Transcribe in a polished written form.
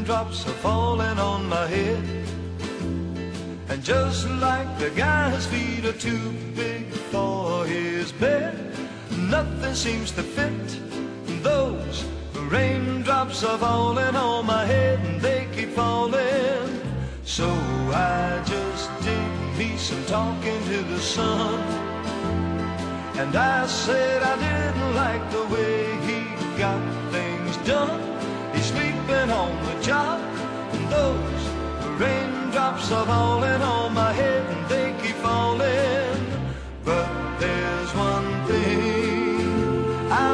raindrops are falling on my head. And just like the guy's feet are too big for his bed, nothing seems to fit. Those raindrops are falling on my head, and they keep falling. So I just did me some talking to the sun, and I said I didn't like the way he got things done. He's sleeping on the job, and those raindrops are falling on my head, and they keep falling. But there's one thing I